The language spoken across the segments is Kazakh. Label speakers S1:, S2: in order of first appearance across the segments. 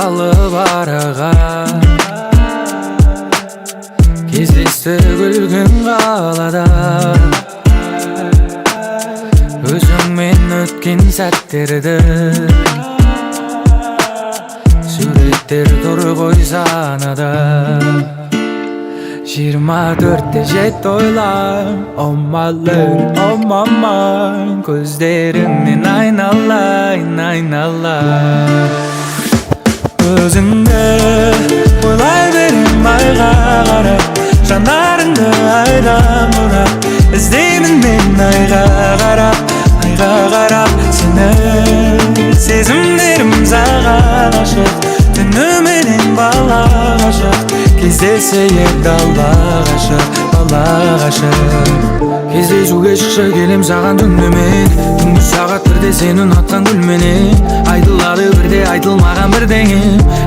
S1: салып араға, кездесті күлгін қалада. Өзіңмен өткен сәттерді суреттер тұр ғой санада. 24-те жетті ойлам, oh my love, oh my mind. Көздеріңнен айналайын, айналайын. Өзіңді ойлай берем айға қарап, жанарыңды айдан бұрап, іздеймін мен айға қарап, айға қарап сені. Сезімдерім саған ашық, түніменен бала ғашық, кездесе ек дала ғашық, бала ғашық. Кездесуге шықшы келем саған түнімен, түнгі сағат бірде сені ұнатқан гүлменен. Айтылады бірде айтылмаған бірдеңе,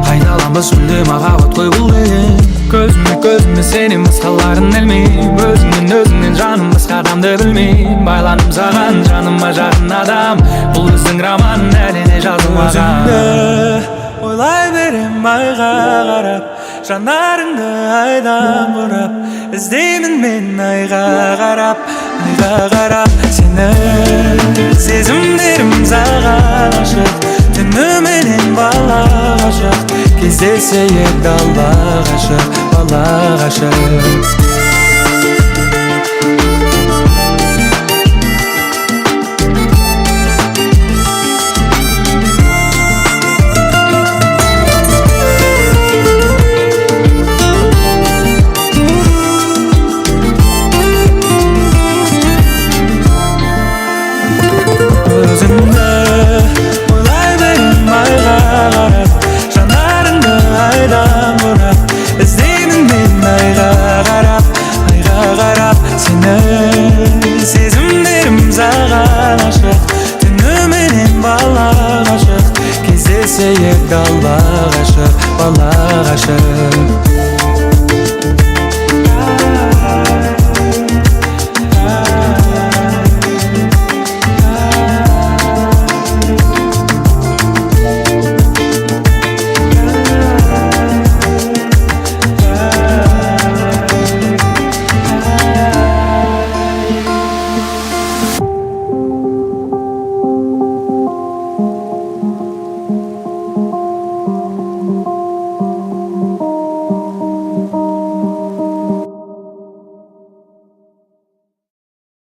S1: қайталанбас мүлде махаббат қой бұл деген. Көзіме көзіме сенен басқаларын ілмейм, өзіңнен жаным басқа адамды білмейм. Байланым саған жаныма жақын адам, бұл біздің роман әліне жазылмаған. Өзіңді ойлай берем айға қарап, жанарыңды айдан бұрап, іздеймін мен айға қарап, айға қарап сені. Сезімдерім саған ашық, түніменен бала ғашық, кездесе ек дала ғашық, бала ғашық.